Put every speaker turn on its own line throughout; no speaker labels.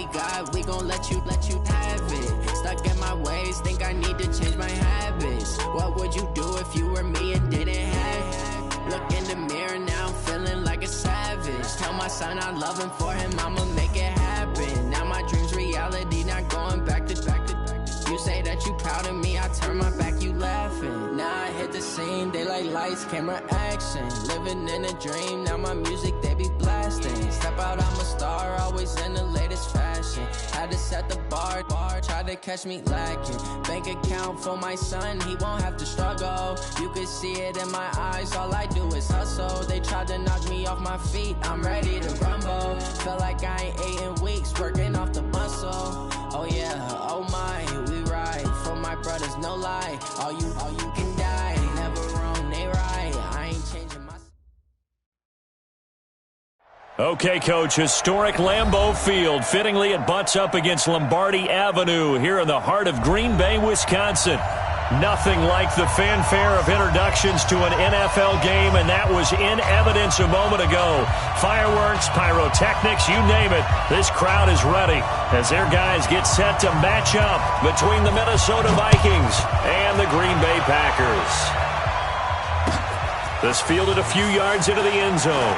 we got, we gon' let you have it. Stuck in my ways, think I need to change my habits. What would you do if you were me and didn't have it? Look in the mirror now, I'm feeling like a savage. Tell my son I love him, for him I'ma make it happen. Now my dream's reality, not going back to. You say that you proud of me, I turn my back, you laughing. Now I hit the scene, they like lights, camera, action. Living in a dream, now my music, they be blasting. Step out, I'm a star, always in the latest fashion. Had to set the bar, tried to catch me lacking. Bank account for my son, he won't have to struggle. You can see it in my eyes, all I do is hustle. They tried to knock me off my feet, I'm ready to rumble. Feel like I ain't ate in weeks, working off the muscle. Oh yeah, oh my, we ride for my brothers, no lie. All you can die, never wrong, they right. I ain't changing my.
Okay, Coach, historic Lambeau Field. Fittingly, it butts up against Lombardi Avenue here in the heart of Green Bay, Wisconsin. Nothing like the fanfare of introductions to an NFL game, and that was in evidence a moment ago. Fireworks, pyrotechnics, you name it. This crowd is ready as their guys get set to match up between the Minnesota Vikings and the Green Bay Packers. This fielded a few yards into the end zone.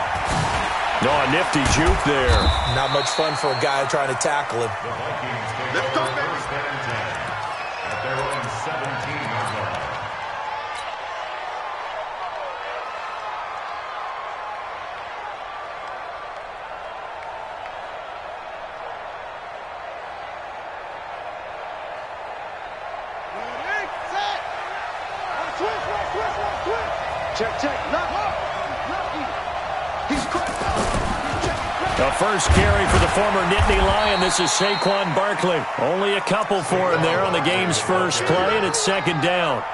No, a nifty juke there.
Not much fun for a guy trying to tackle him.
Let's go, baby. At their own 17-yard line.
Ready, set. Switch. Check. Lucky. He's cracked.
The first carry for the former Nittany Lion. This is Saquon Barkley. Only a couple for him there on the game's first play, and it's second down.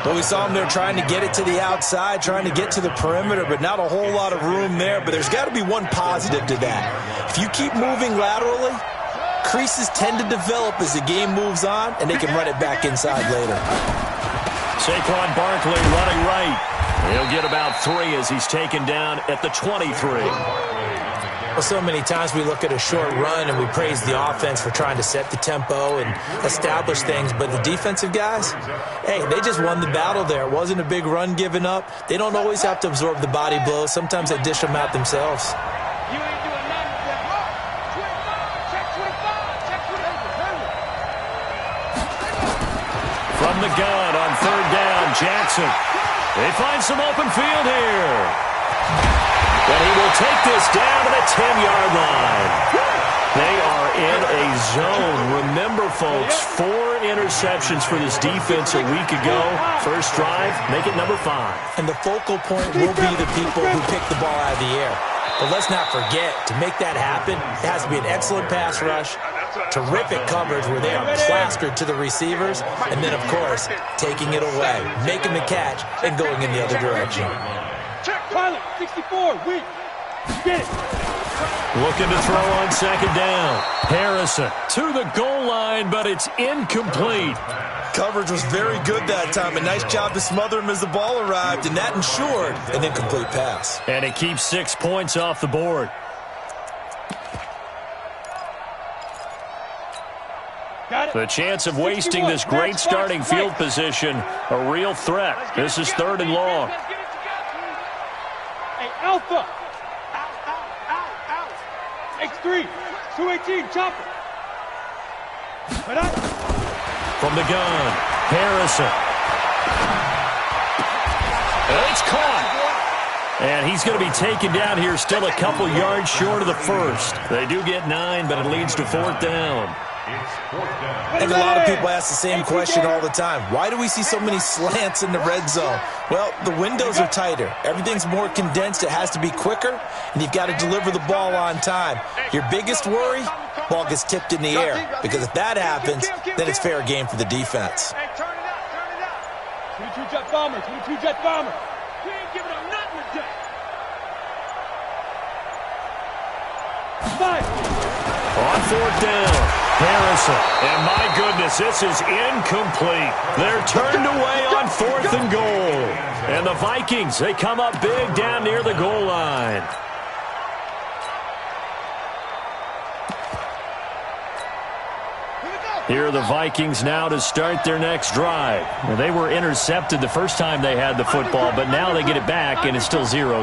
Well, we saw him there trying to get it to the outside, trying to get to the perimeter, but not a whole lot of room there. But there's got to be one positive to that. If you keep moving laterally, creases tend to develop as the game moves on, and they can run it back inside later.
Saquon Barkley running right. He'll get about 3 as he's taken down at the 23.
Well, so many times we look at a short run and we praise the offense for trying to set the tempo and establish things, but the defensive guys, hey, they just won the battle there. It wasn't a big run given up. They don't always have to absorb the body blows. Sometimes they dish them out themselves.
From the gun on third down, Jackson. They find some open field here. And he will take this down to the 10-yard line. They are in a zone. Remember, folks, 4 interceptions for this defense a week ago. First drive, make it number 5.
And the focal point will be the people who pick the ball out of the air. But let's not forget, to make that happen, it has to be an excellent pass rush, terrific coverage where they are plastered to the receivers, and then, of course, taking it away, making the catch, and going in the other direction.
Check, pilot, 64, weak. Get it.
Looking to throw on second down. Harrison to the goal line, but it's incomplete.
Coverage was very good that time. A nice job to smother him as the ball arrived, and that ensured an incomplete pass.
And it keeps 6 points off the board. The chance of wasting this great starting field position, a real threat. This is 3rd and long.
Hey, Alpha. X3, 218, chopper.
From the gun, Harrison. And it's caught. And he's going to be taken down here, still a couple yards short of the first. They do get 9, but it leads to 4th down.
I think a lot of people ask the same question all the time. Why do we see so many slants in the red zone? Well, the windows are tighter. Everything's more condensed. It has to be quicker, and you've got to deliver the ball on time. Your biggest worry, ball gets tipped in the air, because if that happens, then it's fair game for the defense.
Hey, turn it out. 22 jet bomber, 22 jet bomber. We ain't giving up nothing today. 5.
On 4th down, Harrison. And my goodness, this is incomplete. They're turned away on 4th and goal. And the Vikings, they come up big down near the goal line. Here are the Vikings now to start their next drive. Well, they were intercepted the first time they had the football, but now they get it back, and it's still 0-0.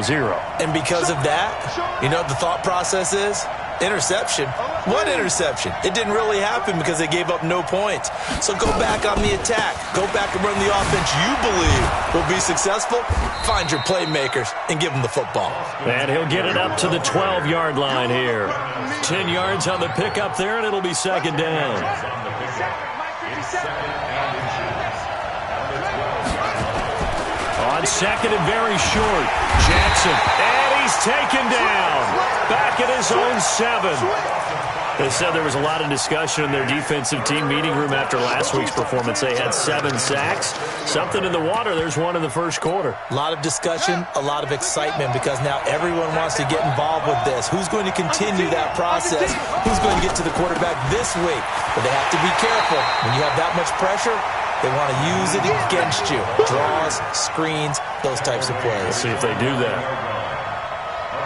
And because of that, you know what the thought process is? Interception. What interception? It didn't really happen because they gave up no points. So go back on the attack. Go back and run the offense you believe will be successful. Find your playmakers and give them the football.
And he'll get it up to the 12-yard line here. 10 yards on the pickup there, and it'll be second down. On second and very short, Jackson, and he's taken down. Back at his own 7. They said there was a lot of discussion in their defensive team meeting room after last week's performance. They had 7 sacks. Something in the water. There's one in the first quarter.
A lot of discussion, a lot of excitement because now everyone wants to get involved with this. Who's going to continue that process? Who's going to get to the quarterback this week? But they have to be careful. When you have that much pressure, they want to use it against you. Draws, screens, those types of plays.
We'll see if they do that.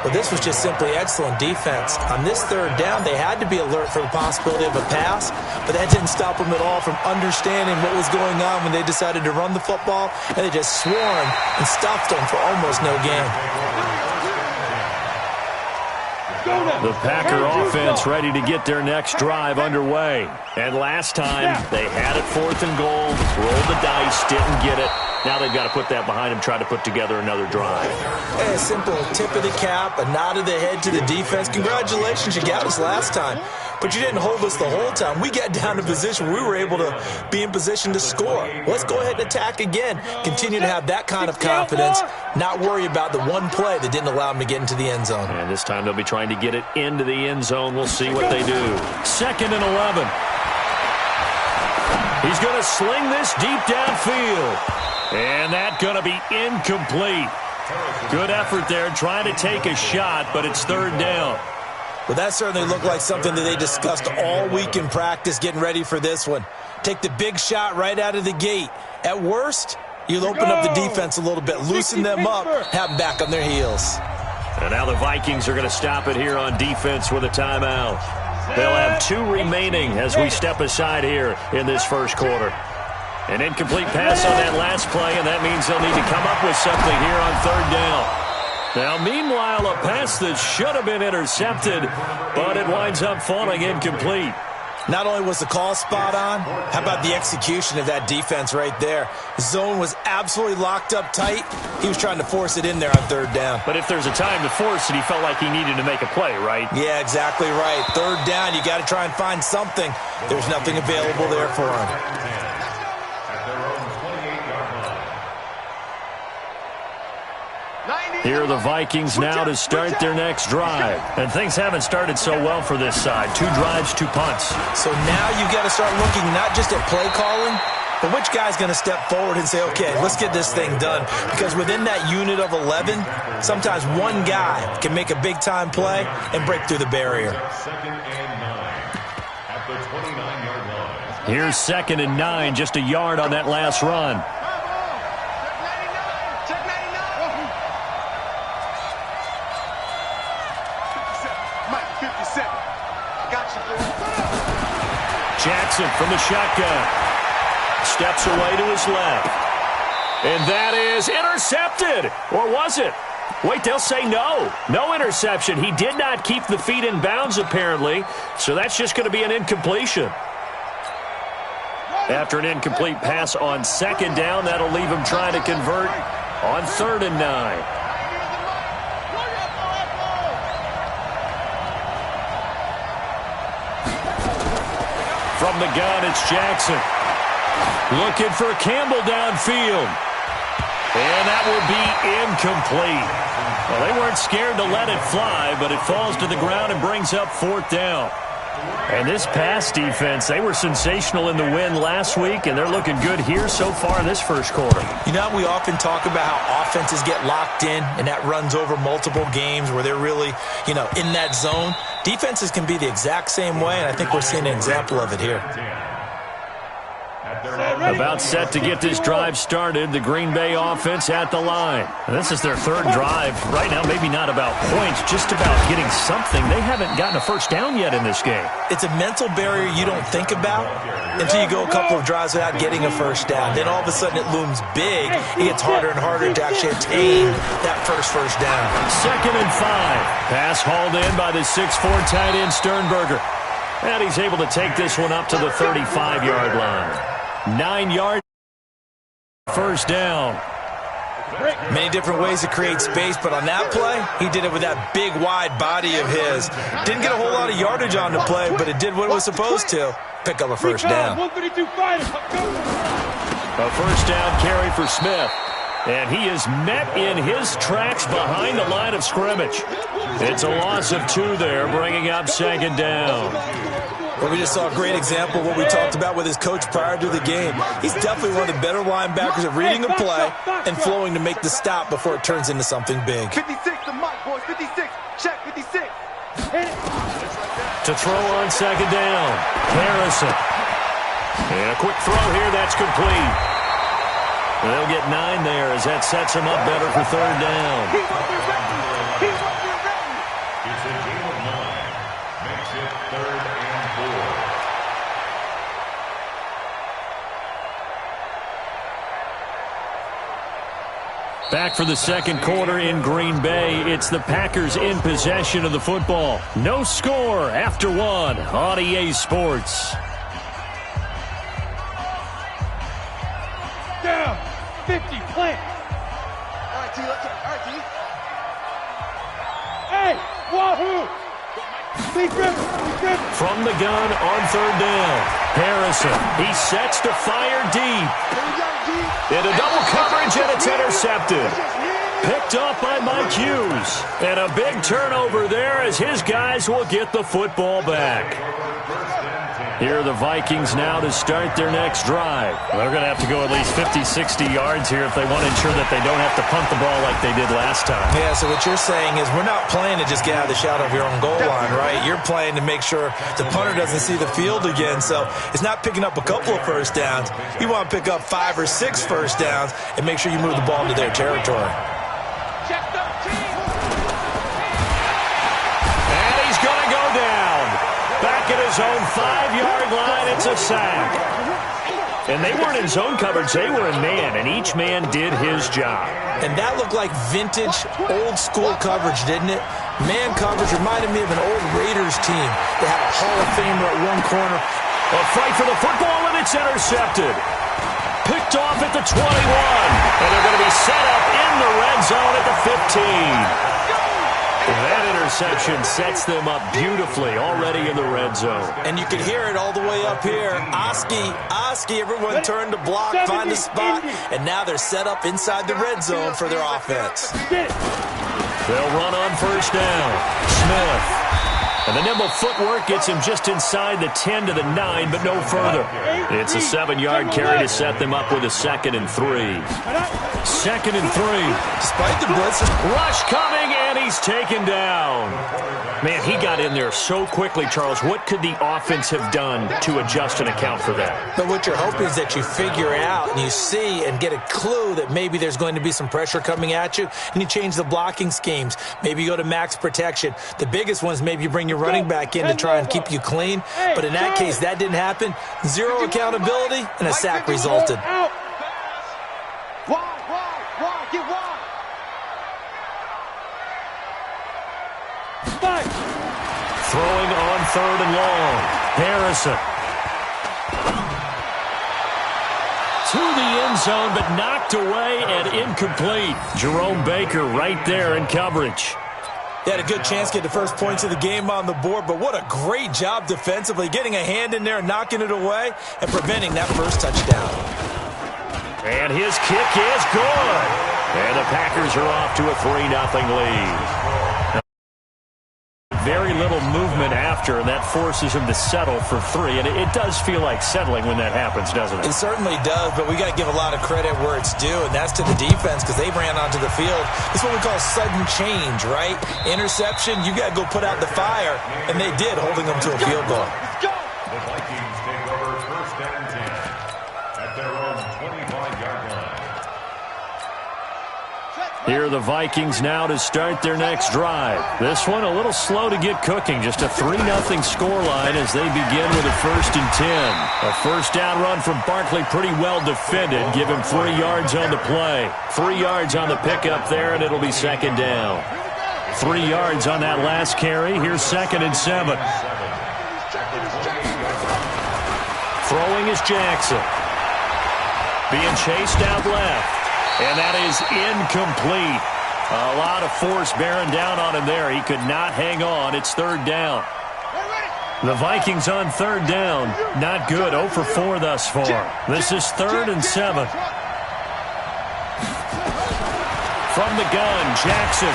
But this was just simply excellent defense. On this third down, they had to be alert for the possibility of a pass, but that didn't stop them at all from understanding what was going on when they decided to run the football, and they just swarmed and stuffed them for almost no gain.
The Packer offense ready to get their next drive underway. And last time, they had it 4th and goal, rolled the dice, didn't get it. Now they've got to put that behind them, try to put together another drive.
A simple tip of the cap, a nod of the head to the defense. Congratulations, you got us last time. But you didn't hold us the whole time. We got down to position where we were able to be in position to score. Let's go ahead and attack again. Continue to have that kind of confidence, not worry about the one play that didn't allow them to get into the end zone.
And this time they'll be trying to get it into the end zone. We'll see what they do. 2nd and 11. He's going to sling this deep downfield. And that's going to be incomplete. Good effort there trying to take a shot, but it's 3rd down.
Well, that certainly looked like something that they discussed all week in practice getting ready for this one. Take the big shot right out of the gate. At worst, you'll open up the defense a little bit, loosen them up, have them back on their heels.
And now the Vikings are going to stop it here on defense with a timeout. They'll have 2 remaining as we step aside here in this first quarter. An incomplete pass on that last play, and that means they'll need to come up with something here on 3rd down. Now, meanwhile, a pass that should have been intercepted, but it winds up falling incomplete.
Not only was the call spot on, how about the execution of that defense right there? Zone was absolutely locked up tight. He was trying to force it in there on 3rd down.
But if there's a time to force it, he felt like he needed to make a play, right?
Yeah, exactly right. 3rd down, you got to try and find something. There's nothing available there for him.
Here are the Vikings now to start their next drive. And things haven't started so well for this side. 2 drives, 2 punts.
So now you've got to start looking not just at play calling, but which guy's going to step forward and say, okay, let's get this thing done. Because within that unit of 11, sometimes one guy can make a big-time play and break through the barrier.
2nd and 9 at the 29-yard line.
Here's 2nd and 9, just a yard on that last run. Jackson from the shotgun. Steps away to his left. And that is intercepted. Or was it? Wait, they'll say no. No interception. He did not keep the feet in bounds, apparently. So that's just going to be an incompletion. After an incomplete pass on 2nd down, that'll leave him trying to convert on 3rd and 9. From the gun, it's Jackson. Looking for Campbell downfield. And that will be incomplete. Well, they weren't scared to let it fly, but it falls to the ground and brings up 4th down. And this pass defense, they were sensational in the win last week, and they're looking good here so far in this first quarter.
You know, we often talk about how offenses get locked in, and that runs over multiple games where they're really, in that zone. Defenses can be the exact same way, and I think we're seeing an example of it here.
About set to get this drive started. The Green Bay offense at the line. This is their third drive. Right now, maybe not about points, just about getting something. They haven't gotten a first down yet in this game.
It's a mental barrier you don't think about until you go a couple of drives without getting a first down. Then all of a sudden it looms big. It gets harder and harder to actually attain that first down.
2nd and 5. Pass hauled in by the 6'4" tight end Sternberger. And he's able to take this one up to the 35-yard line. 9 yards, first down.
Many different ways to create space, but on that play, he did it with that big, wide body of his. Didn't get a whole lot of yardage on the play, but it did what it was supposed to. Pick up a first down.
A first down carry for Smith. And he is met in his tracks behind the line of scrimmage. It's a loss of 2 there, bringing up 2nd down.
Well, we just saw a great example of what we talked about with his coach prior to the game. He's definitely one of the better linebackers at reading a play and flowing to make the stop before it turns into something big.
56, the mic, boys. 56. Check, 56.
To throw on 2nd down, Harrison. And a quick throw here, that's complete. They'll get 9 there as that sets him up better for 3rd down.
He won't be ready. He won't be ready.
It's a game of 9. Makes it 3rd and 4.
Back for the second quarter in Green Bay. It's the Packers in possession of the football. No score after 1 on EA Sports.
Down. 50, plant.
All right, T, let's go. All right, T.
Hey, wahoo. Big rip.
From the gun on 3rd down. Harrison, he sets to fire deep.
Here we go, G.
Into double coverage, and it's intercepted. Picked off by Mike Hughes. And a big turnover there as his guys will get the football back. Here are the Vikings now to start their next drive. They're going to have to go at least 50, 60 yards here if they want to ensure that they don't have to punt the ball like they did last time.
Yeah, so what you're saying is we're not playing to just get out of the shadow of your own goal line, right? You're playing to make sure the punter doesn't see the field again. So it's not picking up a couple of first downs. You want to pick up 5 or 6 first downs and make sure you move the ball into their territory.
Check 13.
And he's going to go down. Back at his own 5-yard line, it's a sack. And they weren't in zone coverage, they were in man, and each man did his job.
And that looked like vintage, old-school coverage, didn't it? Man coverage reminded me of an old Raiders team. They had a Hall of Famer at one corner.
A fight for the football, and it's intercepted. Picked off at the 21. And they're going to be set up in the red zone at the 15. That interception sets them up beautifully already in the red zone.
And you can hear it all the way up here. Oski, everyone turned to block, find a spot, and now they're set up inside the red zone for their offense.
They'll run on first down. Smith. And the nimble footwork gets him just inside the 10 to the 9, but no further. It's a 7-yard carry to set them up with a 2nd and 3. 2nd and 3.
Despite the blitz,
Rush coming, and he's taken down. Man, he got in there so quickly, Charles. What could the offense have done to adjust and account for that?
but what you're hoping is that you figure out and you see and get a clue that maybe there's going to be some pressure coming at you, and you change the blocking schemes. Maybe you go to max protection. The biggest one is maybe you bring your running back in to try and keep you clean. But in that case, that didn't happen. 0 accountability, and a sack resulted.
Wide, get wide.
Throwing on 3rd and long. Harrison. To the end zone, but knocked away and incomplete. Jerome Baker right there in coverage.
They had a good chance to get the first points of the game on the board, but what a great job defensively, getting a hand in there and knocking it away and preventing that first touchdown.
And his kick is good. And the Packers are off to a 3-0 lead. Very little movement after, and that forces him to settle for 3. And it does feel like settling when that happens, doesn't it?
It certainly does, but we got to give a lot of credit where it's due, and that's to the defense because they ran onto the field. It's what we call sudden change, right? Interception, you got to go put out the fire, and they did, holding them to a field goal.
The Vikings take over 1st and 10.
Here are the Vikings now to start their next drive. This one a little slow to get cooking. Just a 3-0 scoreline as they begin with a 1st and 10. A first down run from Barkley, pretty well defended. Give him 3 yards on the play. 3 yards on the pickup there, and it'll be 2nd down. 3 yards on that last carry. Here's 2nd and 7. Throwing is Jackson. Being chased out left. And that is incomplete. A lot of force bearing down on him there. He could not hang on. It's 3rd down. The Vikings on 3rd down. Not good. 0 for 4 thus far. This is 3rd and 7. From the gun, Jackson.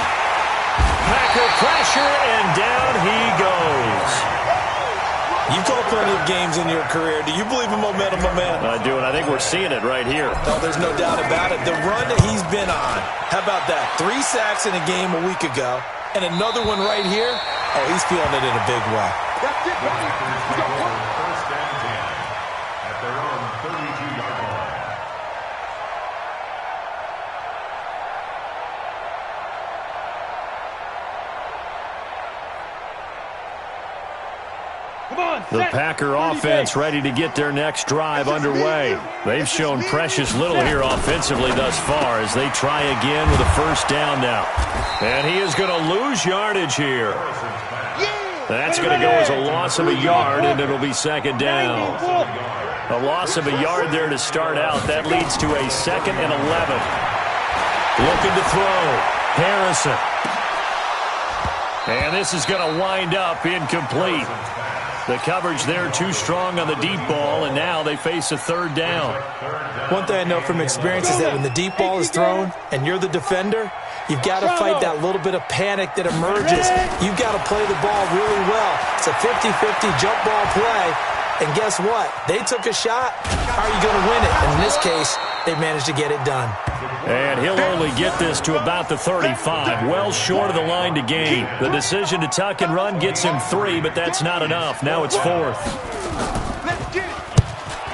Packer pressure, and down he goes.
You've called plenty of games in your career. Do you believe in momentum, my man?
I do, and I think we're seeing it right here.
No, there's no doubt about it. The run that he's been on, how about that? 3 sacks in a game a week ago, and another one right here. Oh, he's feeling it in a big way.
That's it, buddy. First and 10 at their own 32-yard line.
The Packer offense ready to get their next drive underway. They've shown precious little here offensively thus far as they try again with a 1st down now. And he is going to lose yardage here. That's going to go as a loss of a yard, and it'll be 2nd down. A loss of a yard there to start out. That leads to a 2nd and 11. Looking to throw. Harrison. And this is going to wind up incomplete. The coverage there too strong on the deep ball, and now they face a 3rd down.
One thing I know from experience is that when the deep ball is thrown and you're the defender, you've got to fight that little bit of panic that emerges. You've got to play the ball really well. It's a 50-50 jump ball play, and guess what? They took a shot. How are you going to win it? And in this case, they managed to get it done.
And he'll only get this to about the 35, well short of the line to gain. The decision to tuck and run gets him 3, but that's not enough. Now it's 4th.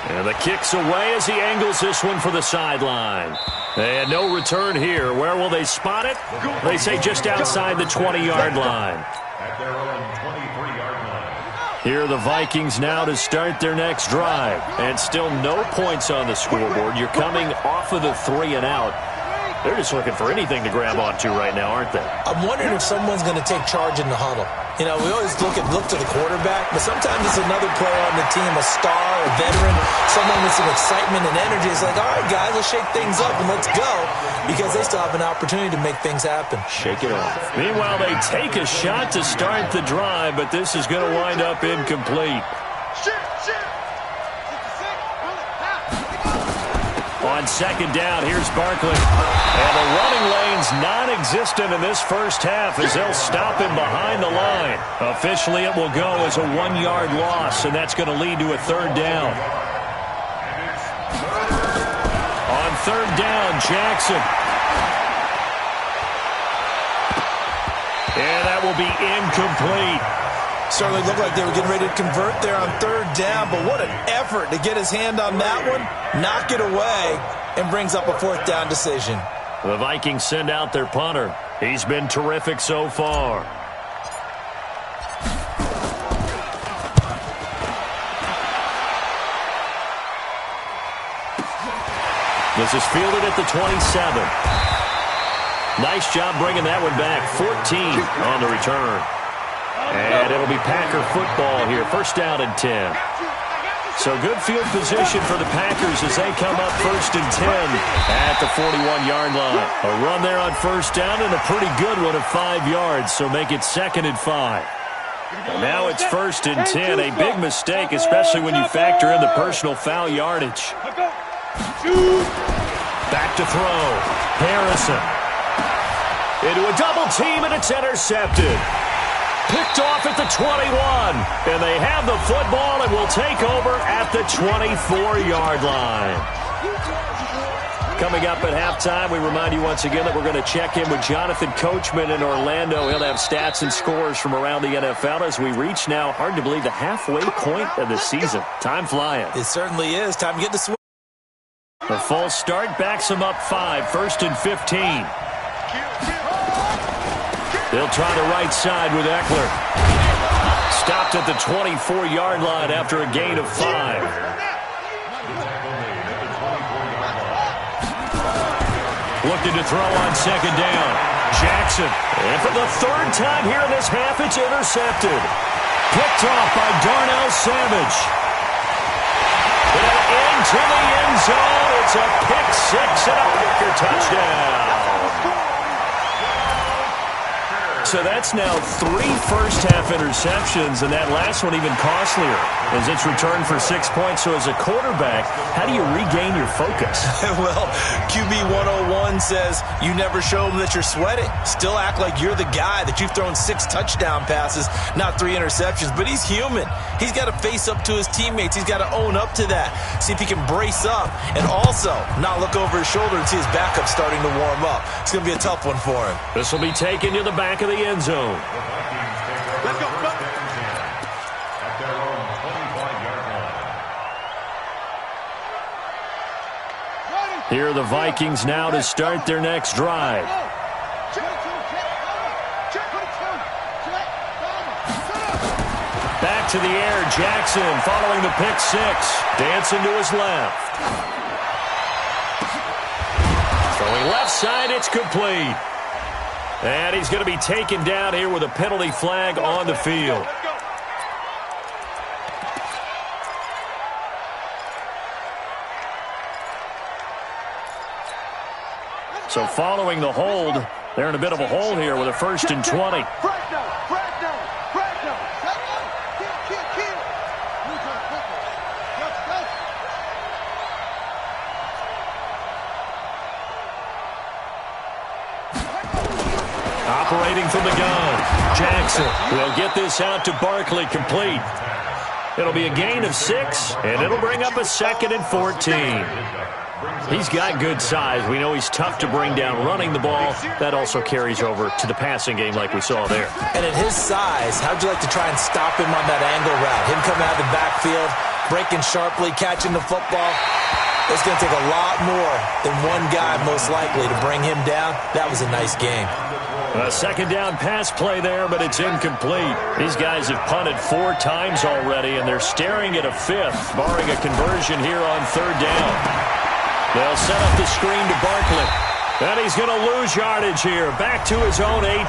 And the kick's away as he angles this one for the sideline. And no return here. Where will they spot it? They say just outside the 20-yard line.
At their own 23-yard line.
Here are the Vikings now to start their next drive. And still no points on the scoreboard. You're coming off of the 3 and out. They're just looking for anything to grab onto right now, aren't they?
I'm wondering if someone's going to take charge in the huddle. You know, we always look to the quarterback, but sometimes it's another player on the team, a star, a veteran, someone with some excitement and energy. It's like, all right, guys, let's shake things up and let's go, because they still have an opportunity to make things happen.
Shake it off. Meanwhile, they take a shot to start the drive, but this is going to wind up incomplete. On 2nd down, here's Barkley. And the running lane's non-existent in this first half as they'll stop him behind the line. Officially, it will go as a 1-yard loss, and that's going to lead to a 3rd down. On 3rd down, Jackson. And that will be incomplete.
Certainly looked like they were getting ready to convert there on 3rd down, but what an effort to get his hand on that one, knock it away, and brings up a 4th down decision.
The Vikings send out their punter. He's been terrific so far. This is fielded at the 27. Nice job bringing that one back. 14 on the return. And it'll be Packer football here. 1st down and 10. So good field position for the Packers as they come up 1st and 10 at the 41-yard line. A run there on 1st down and a pretty good one of 5 yards. So make it 2nd and 5. And now it's 1st and 10. A big mistake, especially when you factor in the personal foul yardage. Back to throw. Harrison. Into a double team, and it's intercepted. Picked off at the 21, and they have the football and will take over at the 24-yard line. Coming up at halftime, we remind you once again that we're going to check in with Jonathan Coachman in Orlando. He'll have stats and scores from around the NFL as we reach now, hard to believe, the halfway point of the season. Time flying.
It certainly is. Time to get the swing.
The false start backs him up 5, 1st and 15. They'll try the right side with Eckler. Stopped at the 24-yard line after a gain of 5. Looking to throw on second down. Jackson. And for the third time here in this half, it's intercepted. Picked off by Darnell Savage. And into the end zone. It's a pick six and a Baker touchdown. So that's now 3 first-half interceptions, and that last one even costlier as it's returned for 6 points. So as a quarterback, how do you regain your focus?
Well, QB 101 says you never show them that you're sweating. Still act like you're the guy, that you've thrown 6 touchdown passes, not 3 interceptions. But he's human. He's got to face up to his teammates. He's got to own up to that. See if he can brace up and also not look over his shoulder and see his backup starting to warm up. It's going to be a tough one for him.
This will be taken to the back of the end zone.
Let's go. At their own 25-yard line.
Here are the Vikings now to start their next drive. Back to the air, Jackson following the pick six. Dancing to his left. Throwing left side, it's complete. And he's going to be taken down here with a penalty flag on the field. So following the hold, they're in a bit of a hole here with a 1st and 20. Operating from the gun, Jackson will get this out to Barkley, complete. It'll be a gain of 6, and it'll bring up a 2nd and 14. He's got good size. We know he's tough to bring down running the ball. That also carries over to the passing game like we saw there.
And at his size, how'd you like to try and stop him on that angle route? Him coming out of the backfield, breaking sharply, catching the football. It's going to take a lot more than one guy, most likely, to bring him down. That was a nice game.
A 2nd down pass play there, but it's incomplete. These guys have punted 4 times already, and they're staring at a 5th, barring a conversion here on 3rd down. They'll set up the screen to Barkley. And he's going to lose yardage here, back to his own 18.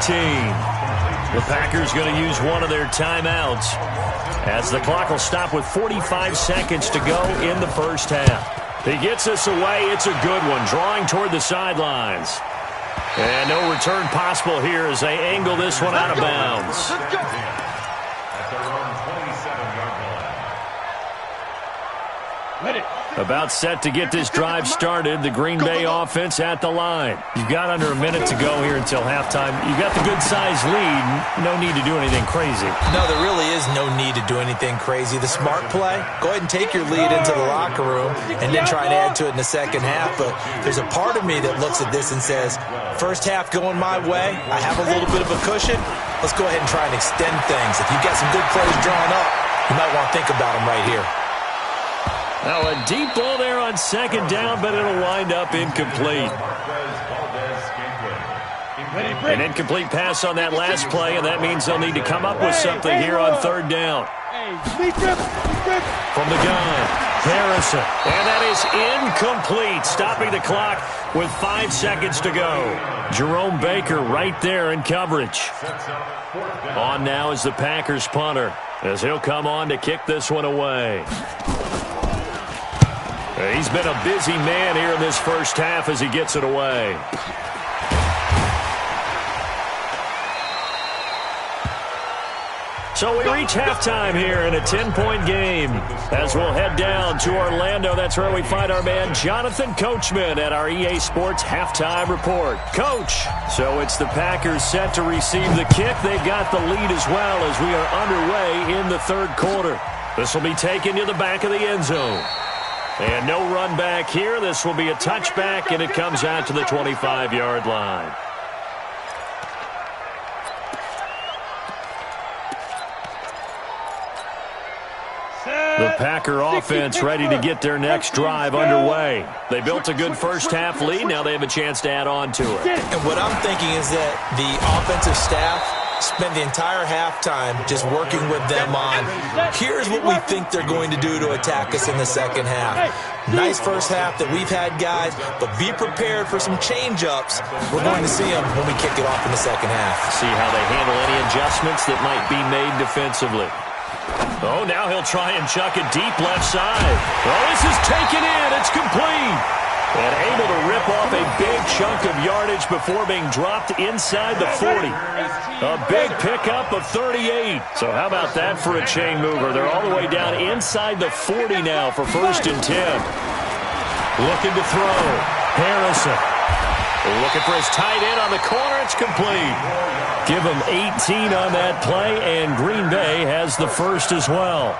The Packers going to use one of their timeouts, as the clock will stop with 45 seconds to go in the first half. He gets this away. It's a good one, drawing toward the sidelines. And no return possible here as they angle this one out of bounds.
At their own 27-yard line.
Let it.
About set to get this drive started. The Green Bay offense at the line. You've got under a minute to go here until halftime. You've got the good-sized lead. No need to do anything crazy.
No, there really is no need to do anything crazy. The smart play, go ahead and take your lead into the locker room and then try and add to it in the second half. But there's a part of me that looks at this and says, first half going my way, I have a little bit of a cushion. Let's go ahead and try and extend things. If you've got some good plays drawn up, you might want to think about them right here.
Now a deep ball there on 2nd down, but it'll wind up incomplete. An incomplete pass on that last play, and that means they'll need to come up with something here on 3rd down. From the gun, Harrison. And that is incomplete, stopping the clock with 5 seconds to go. Jerome Baker right there in coverage. On now is the Packers punter, as he'll come on to kick this one away. He's been a busy man here in this first half as he gets it away. So we reach halftime here in a 10-point game. As we'll head down to Orlando, that's where we find our man Jonathan Coachman at our EA Sports Halftime Report. Coach, so it's the Packers set to receive the kick. They've got the lead as well as we are underway in the 3rd quarter. This will be taken to the back of the end zone. And no run back here. This will be a touchback, and it comes out to the 25-yard line. The Packer offense ready to get their next drive underway. They built a good first-half lead. Now they have a chance to add on to it.
And what I'm thinking is that the offensive staff spent the entire halftime just working with them on, here's what we think they're going to do to attack us in the second half. Nice first half that we've had, guys, but be prepared for some change-ups. We're going to see them when we kick it off in the second half.
See how they handle any adjustments that might be made defensively. Oh, now he'll try and chuck it deep left side. Oh, this is taken in. It's complete. And able to rip off a big chunk of yardage before being dropped inside the 40. A big pickup of 38. So how about that for a chain mover? They're all the way down inside the 40 now for 1st and 10. Looking to throw. Harrison. Looking for his tight end on the corner. It's complete. Give him 18 on that play, and Green Bay has the first as well.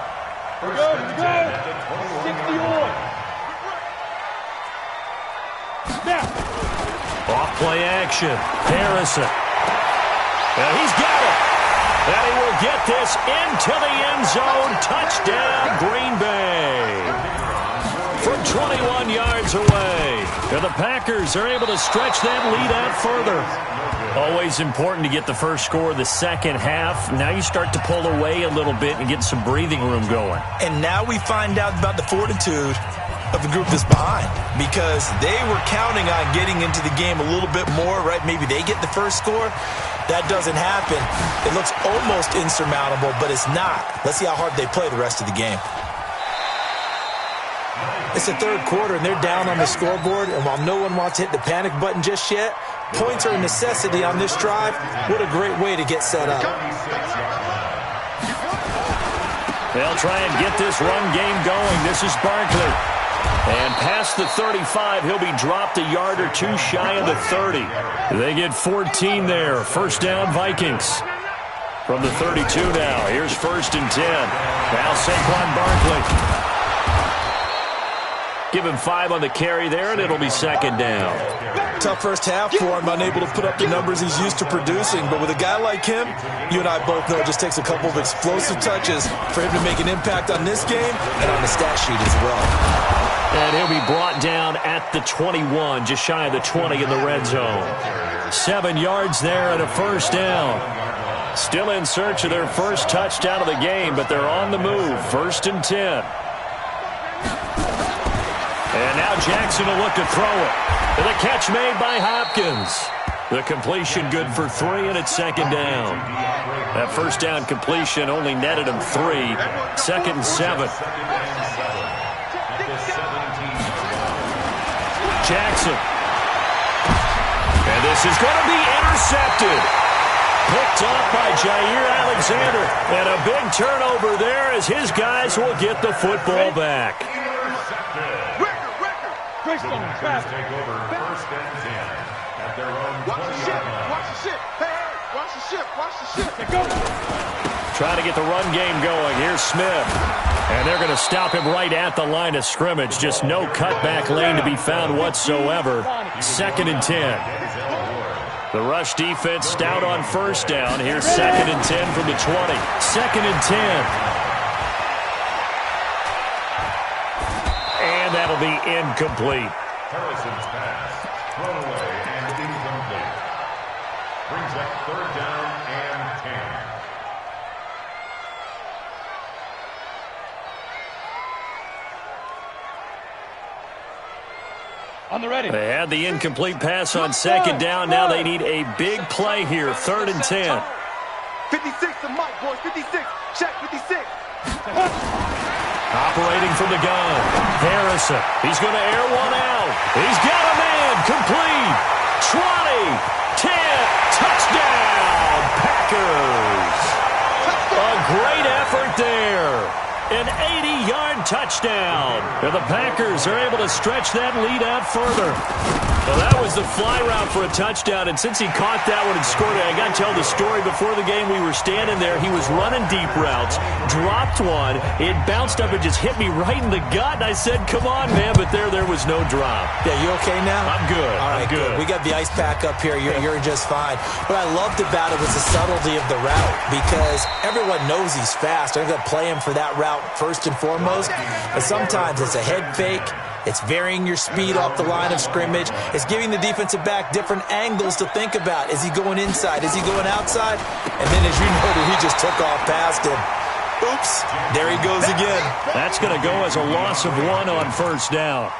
Off play action. Harrison. And he's got it. And he will get this into the end zone. Touchdown, Green Bay. From 21 yards away. And the Packers are able to stretch that lead out further. Always important to get the first score of the second half. Now you start to pull away a little bit and get some breathing room going.
And now we find out about the fortitude of the group that's behind, because they were counting on getting into the game a little bit more, right? Maybe they get the first score. That doesn't happen. It looks almost insurmountable, but it's not. Let's see how hard they play the rest of the game. It's the third quarter, and they're down on the scoreboard, and while no one wants to hit the panic button just yet, points are a necessity on this drive. What a great way to get set up.
They'll try and get this run game going. This is Barkley. And past the 35, he'll be dropped a yard or two shy of the 30. They get 14 there. First down, Vikings. From the 32 now, here's 1st and 10. Now Saquon Barkley. Give him 5 on the carry there, and it'll be 2nd down.
Tough first half for him, unable to put up the numbers he's used to producing. But with a guy like him, you and I both know it just takes a couple of explosive touches for him to make an impact on this game and on the stat sheet as well.
And he'll be brought down at the 21, just shy of the 20 in the red zone. 7 yards there and a first down. Still in search of their first touchdown of the game, but they're on the move. 1st and 10. And now Jackson will look to throw it. And the catch made by Hopkins. The completion good for 3, and it's 2nd down. That first down completion only netted him 3. 2nd and 7. Jackson. And this is going to be intercepted. Picked off by Jair Alexander. And a big turnover there as his guys will get the football back.
Take over 1st and 10 at their own 20-yard line.
Watch the ship. Hey, watch the ship. Watch the ship.
Trying to get the run game going. Here's Smith. And they're going to stop him right at the line of scrimmage. Just no cutback lane to be found whatsoever. 2nd and 10. The rush defense stout on first down. Here's 2nd and 10 from the 20. 2nd and 10. And that'll be incomplete.
Harrison's pass thrown away and incomplete. Brings up 3rd down and 10.
On the ready.
They had the incomplete pass on 2nd down. Now they need a big play here. 3rd and 10.
56 to Mike, boys. 56. Check 56.
Operating from the gun. Harrison. He's going to air one out. He's got a man. Complete. 20. 10. Touchdown. Packers. A great effort there. An 80-yard touchdown. And the Packers are able to stretch that lead out further. Well, that was the fly route for a touchdown, and since he caught that one and scored it, I got to tell the story. Before the game, we were standing there. He was running deep routes, dropped one. It bounced up and just hit me right in the gut, and I said, come on, man, but there was no drop.
Yeah, you okay now?
I'm good.
All right,
I'm good.
We got the ice pack up here. You're just fine. What I loved about it was the subtlety of the route, because everyone knows he's fast. They're going to play him for that route first and foremost. But sometimes it's a head fake. It's varying your speed off the line of scrimmage. It's giving the defensive back different angles to think about. Is he going inside? Is he going outside? And then, as you noted, he just took off past him. Oops, there he goes again.
That's going to go as a loss of 1 on first down.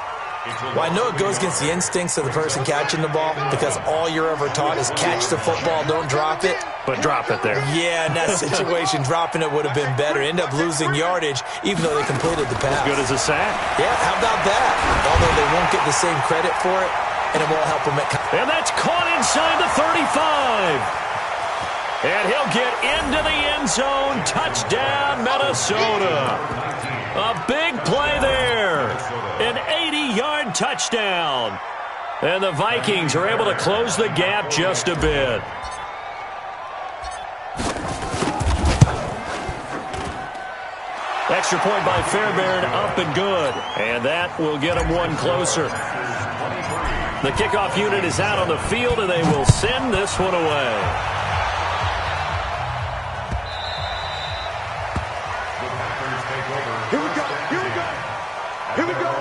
Well, I know it goes against the instincts of the person catching the ball because all you're ever taught is catch the football, don't drop it.
But drop it there.
Yeah, in that situation, dropping it would have been better. End up losing yardage, even though they completed the pass.
As good as a sack.
Yeah, how about that? Although they won't get the same credit for it, and it won't help them at...
And that's caught inside the 35. And he'll get into the end zone. Touchdown, Minnesota. A big play there. An 80-yard touchdown. And the Vikings are able to close the gap just a bit. Extra point by Fairbairn, up and good. And that will get them one closer. The kickoff unit is out on the field, and they will send this one away.
Here we go. Here we go. Here we go.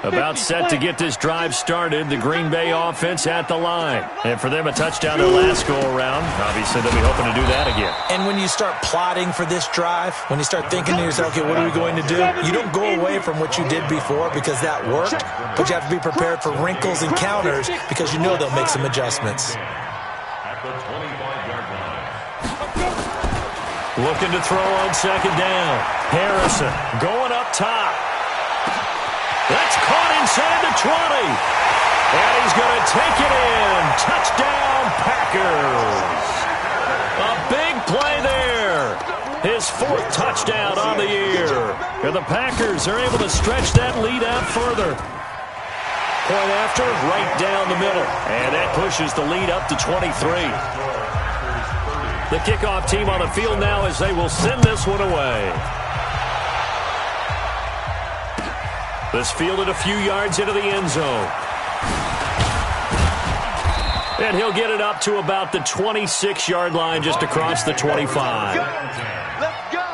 About set to get this drive started. The Green Bay offense at the line. And for them, a touchdown their last go-around. Obviously, they'll be hoping to do that again.
And when you start plotting for this drive, when you start thinking to yourself, okay, what are we going to do? You don't go away from what you did before because that worked, but you have to be prepared for wrinkles and counters because you know they'll make some adjustments.
At the 25-yard line.
Looking to throw on second down. Harrison going up top. That's caught inside the 20. And he's going to take it in. Touchdown, Packers. A big play there. His 4th touchdown on the year. And the Packers are able to stretch that lead out further. Point after, right down the middle. And that pushes the lead up to 23. The kickoff team on the field now as they will send this one away. This fielded a few yards into the end zone. And he'll get it up to about the 26-yard line just across the 25.
Let's go.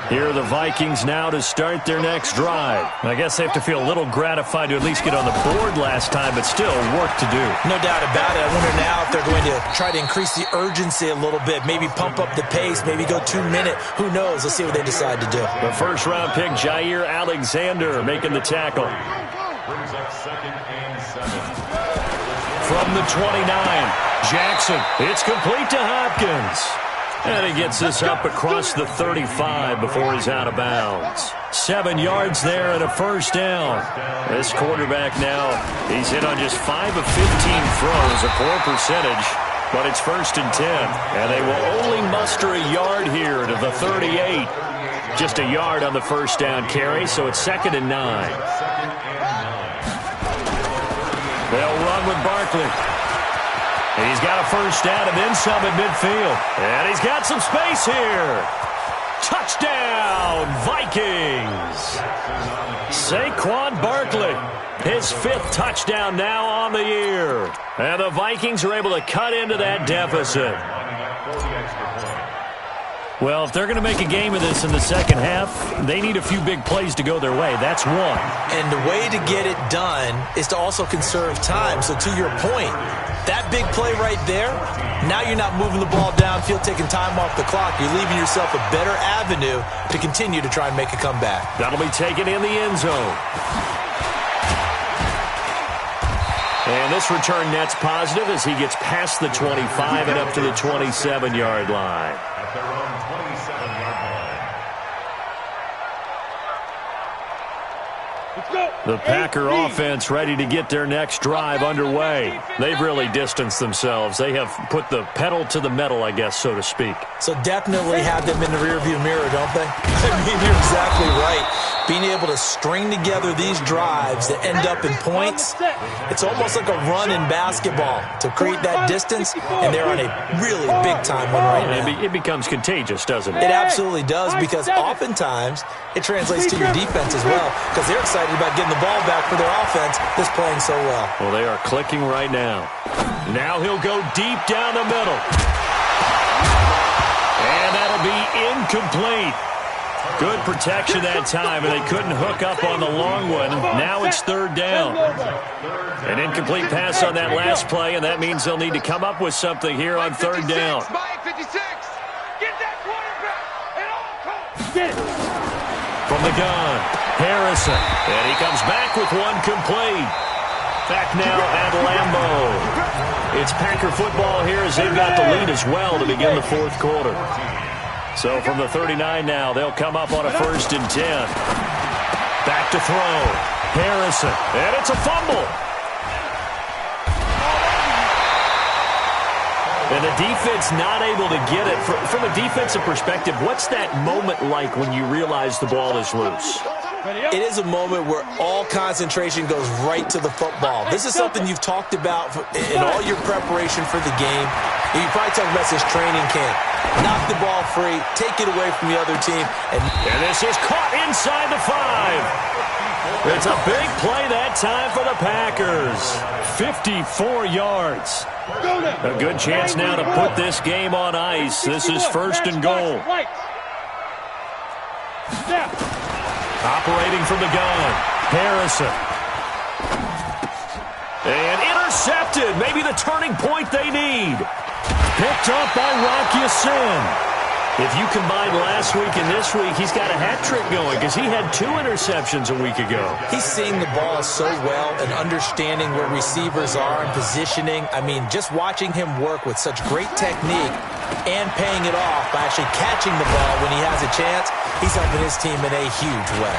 Here are the Vikings now to start their next drive. I guess they have to feel a little gratified to at least get on the board last time, but still work to do.
No doubt about it. I wonder now if they're going to try to increase the urgency a little bit, maybe pump up the pace, maybe go 2-minute. Who knows? Let's see what they decide to do.
The first-round pick, Jair Alexander, making the tackle.
Brings up 2nd and 7.
From the 29, Jackson. It's complete to Hopkins. And he gets this up across the 35 before he's out of bounds. 7 yards there and a first down. This quarterback now, he's hit on just 5 of 15 throws, a poor percentage, but it's 1st and 10. And they will only muster a yard here to the 38. Just a yard on the first down carry, so it's 2nd and 9. They'll run with Barkley. He's got a first down and then some at midfield. And he's got some space here. Touchdown, Vikings. Saquon Barkley, his 5th touchdown now on the year. And the Vikings are able to cut into that deficit. Well, if they're going to make a game of this in the second half, they need a few big plays to go their way. That's one.
And the way to get it done is to also conserve time. So to your point, that big play right there, now you're not moving the ball downfield, taking time off the clock. You're leaving yourself a better avenue to continue to try and make a comeback.
That'll be taken in the end zone. And this return net's positive as he gets past the 25 and up to the 27-yard line.
At their own 27-yard line.
Let's go.
The Packer offense ready to get their next drive underway. They've really distanced themselves. They have put the pedal to the metal, I guess, so to speak.
So definitely have them in the rearview mirror, don't they? I mean, you're exactly right. Being able to string together these drives that end up in points, it's almost like a run in basketball to create that distance, and they're on a really big-time one right now.
It becomes contagious, doesn't it?
It absolutely does, because oftentimes it translates to your defense as well, because they're excited about getting the ball back for their offense that's playing so well.
Well, they are clicking right now. Now he'll go deep down the middle. will be incomplete. Good protection that time, and they couldn't hook up on the long one. Now it's third down. An incomplete pass on that last play, and that means they'll need to come up with something here on third down. From the gun, Harrison. And he comes back with one complete. Back now at Lambeau. It's Packer football here as they've got the lead as well to begin the fourth quarter. So from the 39 now, they'll come up on a 1st and 10. Back to throw. Harrison. And it's a fumble. And the defense not able to get it. From a defensive perspective, what's that moment like when you realize the ball is loose?
It is a moment where all concentration goes right to the football. This is something you've talked about in all your preparation for the game. You probably talked about this training camp. Knock the ball free, take it away from the other team. And
this is caught inside the 5. It's a big play that time for the Packers. 54 yards. A good chance now to put this game on ice. This is 1st and goal. Operating from the gun, Harrison. And intercepted. Maybe the turning point they need. Picked up by Rock Ya-Sin. If you combine last week and this week, he's got a hat trick going because he had 2 interceptions a week ago.
He's seeing the ball so well and understanding where receivers are and positioning. I mean, just watching him work with such great technique and paying it off by actually catching the ball when he has a chance, he's helping his team in a huge way.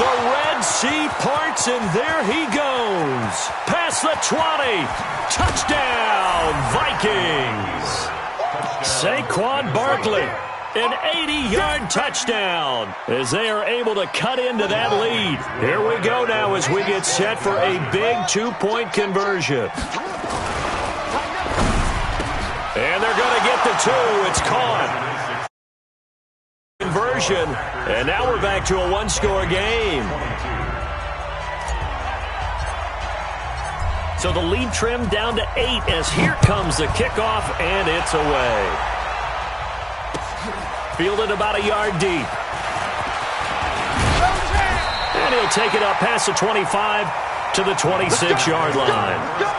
The Red Sea parts, and there he goes. Past the 20. Touchdown, Vikings. Saquon Barkley, an 80-yard touchdown as they are able to cut into that lead. Here we go now as we get set for a big 2-point conversion. And they're going to get the 2. It's caught. Conversion, and now we're back to a 1-score game. So the lead trimmed down to 8 as here comes the kickoff, and it's away. Fielded about a yard deep. And he'll take it up past the 25 to the 26-yard line.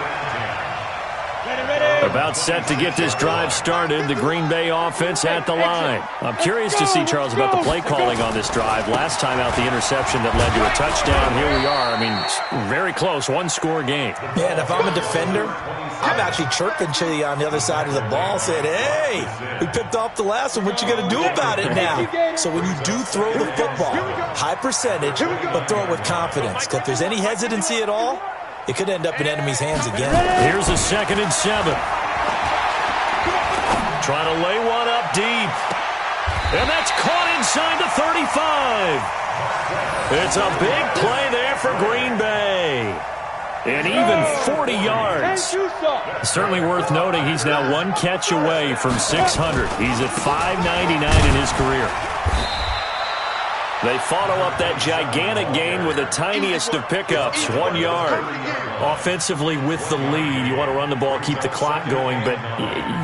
About set to get this drive started. The Green Bay offense at the line. I'm curious to see, Charles, about the play calling on this drive. Last time out, the interception that led to a touchdown. Here we are. I mean, very close. 1-score game.
Yeah, and if I'm a defender, I'm actually chirping to you on the other side of the ball, saying, hey, we picked off the last one. What you going to do about it now? So when you do throw the football, high percentage, but throw it with confidence. Because if there's any hesitancy at all, it could end up in enemy's hands again.
Here's a 2nd and 7. Trying to lay one up deep. And that's caught inside the 35. It's a big play there for Green Bay. And even 40 yards. Certainly worth noting he's now 1 catch away from 600. He's at 599 in his career. They follow up that gigantic gain with the tiniest of pickups, 1 yard. Offensively with the lead, you want to run the ball, keep the clock going, but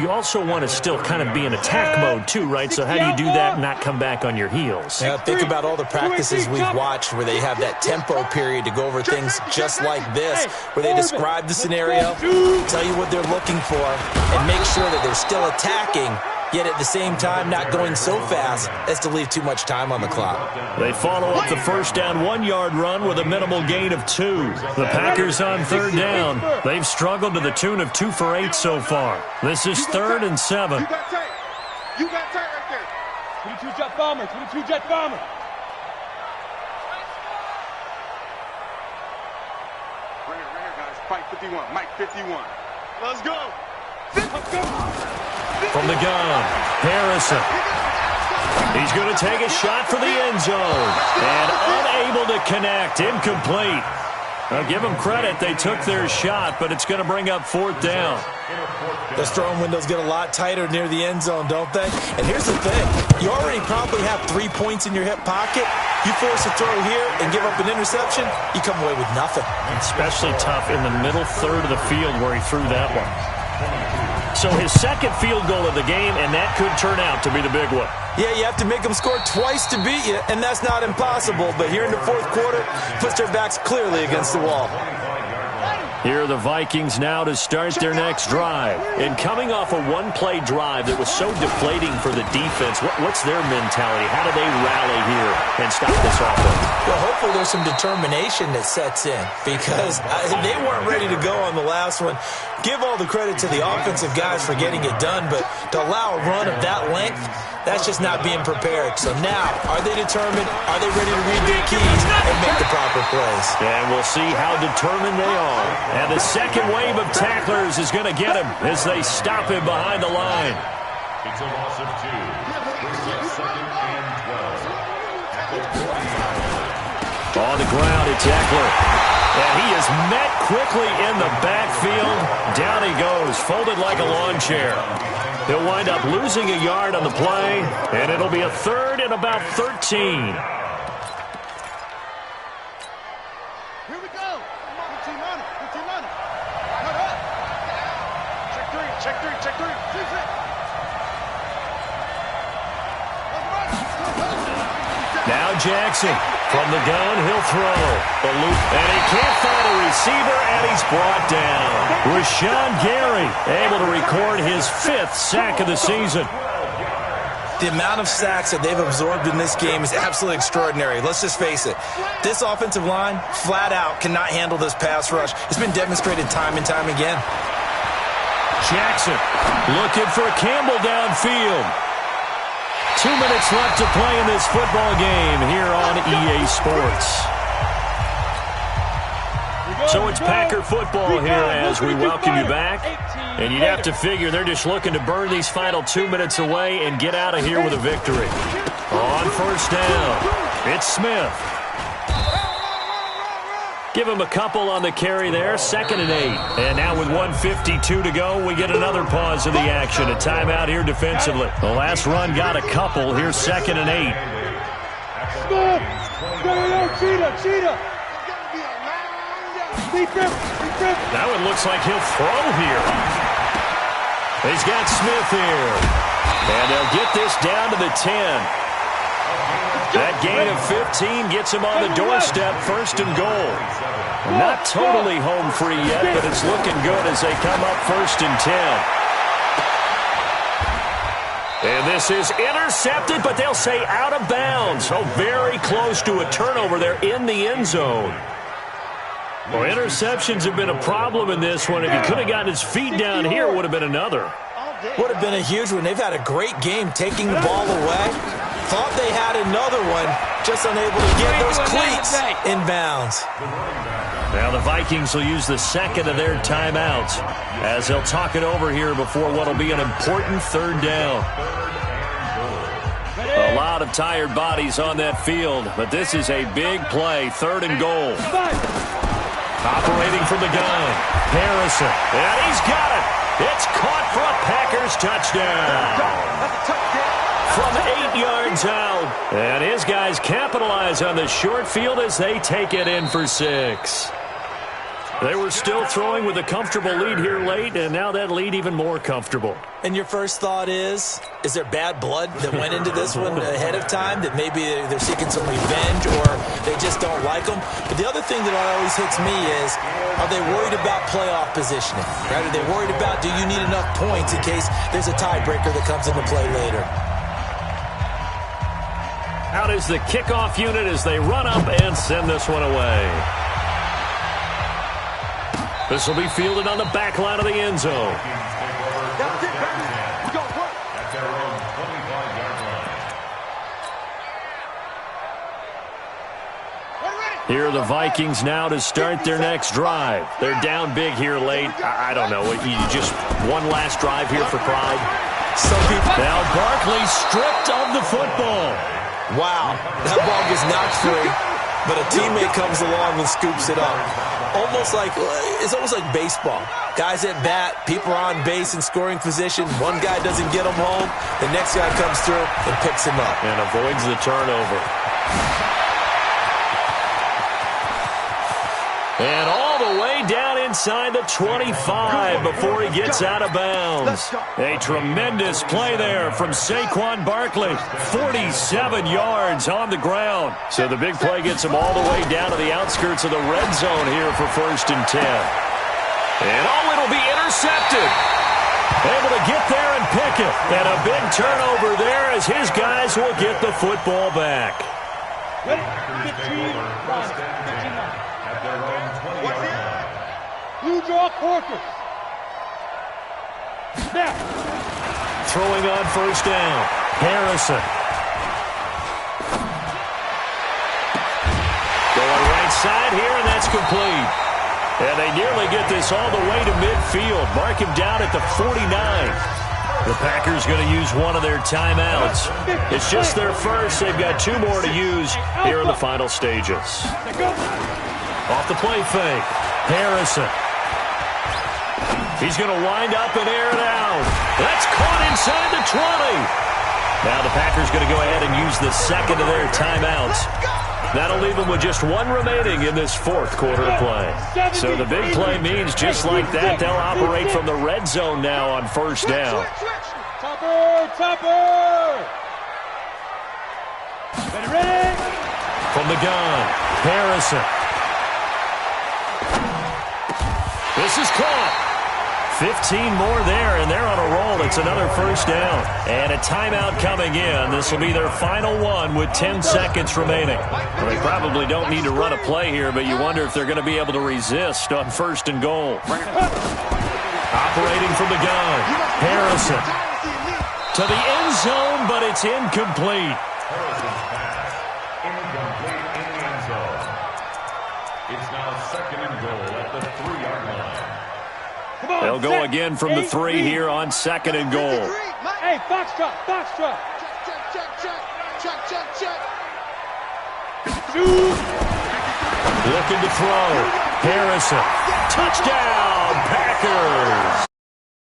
you also want to still kind of be in attack mode too, right? So how do you do that and not come back on your heels?
Yeah, think about all the practices we've watched where they have that tempo period to go over things just like this, where they describe the scenario, tell you what they're looking for, and make sure that they're still attacking, yet at the same time not going so fast as to leave too much time on the clock.
They follow up the first down 1-yard run with a minimal gain of 2. The Packers on third down. They've struggled to the tune of 2 for 8 so far. This is 3rd and 7.
You got tight. You got tight right there. 22 jet bomber. 22 jet bomber. Right here, guys. Fight 51. Mike 51. Let's go.
From the gun, Harrison. He's going to take a shot for the end zone. And unable to connect. Incomplete. Now give them credit. They took their shot, but it's going to bring up 4th down.
Those throwing windows get a lot tighter near the end zone, don't they? And here's the thing. You already probably have 3 points in your hip pocket. You force a throw here and give up an interception, you come away with nothing.
Especially tough in the middle third of the field where he threw that one. So his second field goal of the game, and that could turn out to be the big one.
Yeah, you have to make them score twice to beat you, and that's not impossible. But here in the fourth quarter, puts their backs clearly against the wall.
Here are the Vikings now to start their next drive. And coming off a one-play drive that was so deflating for the defense, what's their mentality? How do they rally here and stop this offense?
Well, hopefully there's some determination that sets in because they weren't ready to go on the last one. Give all the credit to the offensive guys for getting it done, but to allow a run of that length, that's just not being prepared. So now, are they determined? Are they ready to read their keys and make the proper plays?
And we'll see how determined they are. And the second wave of tacklers is going to get him as they stop him behind the line.
It's a loss of 2. Brings up 2nd and 12.
On the ground, it's Eckler. And he is met quickly in the backfield. Down he goes, folded like a lawn chair. He'll wind up losing a yard on the play, and it'll be a 3rd and about 13.
Here we go. 15 on it. 15 on it. Cut up. Check 3. Check 3. Check 3. 2-6.
Now Jackson. From the gun, he'll throw. The loop, and he can't find a receiver, and he's brought down. Rashawn Gary able to record his 5th sack of the season.
The amount of sacks that they've absorbed in this game is absolutely extraordinary. Let's just face it. This offensive line, flat out, cannot handle this pass rush. It's been demonstrated time and time again.
Jackson looking for Campbell downfield. 2 minutes left to play in this football game here on EA Sports. So it's Packer football here as we welcome you back. And you'd have to figure they're just looking to burn these final 2 minutes away and get out of here with a victory. On first down, it's Smith. Give him a couple on the carry there, 2nd and 8. And now with 1:52 to go, we get another pause of the action. A timeout here defensively. The last run got a couple. Here's 2nd and 8.
Smith! Cheetah!
That one looks like he'll throw here. He's got Smith here. And they'll get this down to the 10. That gain of 15 gets him on the doorstep, 1st and goal. Not totally home free yet, but it's looking good as they come up 1st and 10. And this is intercepted, but they'll say out of bounds. So very close to a turnover there in the end zone. Well, interceptions have been a problem in this one. If he could have gotten his feet down here, it would have been another.
Would have been a huge one. They've had a great game taking the ball away. Thought they had another one, just unable to get those cleats in bounds.
Now the Vikings will use the 2nd of their timeouts as they'll talk it over here before what will be an important 3rd down. A lot of tired bodies on that field, but this is a big play, 3rd and goal. Operating from the gun, Harrison, and he's got it. It's caught for a Packers touchdown. From 8 yards out. And his guys capitalize on the short field as they take it in for 6. They were still throwing with a comfortable lead here late, and now that lead even more comfortable.
And your first thought is there bad blood that went into this one ahead of time, that maybe they're seeking some revenge or they just don't like them? But the other thing that always hits me is, are they worried about playoff positioning? Right? Are they worried about, do you need enough points in case there's a tiebreaker that comes into play later?
Out is the kickoff unit as they run up and send this one away. This will be fielded on the back line of the end zone. Here are the Vikings now to start their next drive. They're down big here late. I don't know. You just one last drive here for pride. Now Barkley stripped of the football.
Wow, that ball gets knocked free, but a teammate comes along and scoops it up. It's almost like baseball. Guys at bat, people are on base in scoring position. One guy doesn't get him home. The next guy comes through and picks him up.
And avoids the turnover. And all the way down inside the 25 before he gets out of bounds. A tremendous play there from Saquon Barkley. 47 yards on the ground. So the big play gets him all the way down to the outskirts of the red zone here for 1st and 10. And it'll be intercepted. Able to get there and pick it. And a big turnover there as his guys will get the football back.
15,
at their own 20-yard line.
Blue draw quarters. Snap.
Throwing on 1st down. Harrison. Going right side here, and that's complete. And they nearly get this all the way to midfield. Mark him down at the 49. The Packers going to use one of their timeouts. It's just their first. They've got 2 more to use here in the final stages. Off the play fake. Harrison. He's going to wind up and air it out. That's caught inside the 20. Now the Packers going to go ahead and use the second of their timeouts. That'll leave them with just 1 remaining in this 4th quarter of play. So the big play means just like that, they'll operate from the red zone now on 1st down.
Topper! Ready?
From the gun, Harrison. This is caught. 15 more there, and they're on a roll. It's another 1st down. And a timeout coming in. This will be their final one with 10 seconds remaining. Well, they probably don't need to run a play here, but you wonder if they're going to be able to resist on 1st and goal. Operating from the gun, Harrison. To the end zone, but it's incomplete.
Harrison's pass. Incomplete in the end zone. It's now 2nd and goal at the 3-yard line.
They'll go again from the 3 here on 2nd and goal.
Hey, foxtrot. Check.
Looking to throw. Harrison. Touchdown, Packers.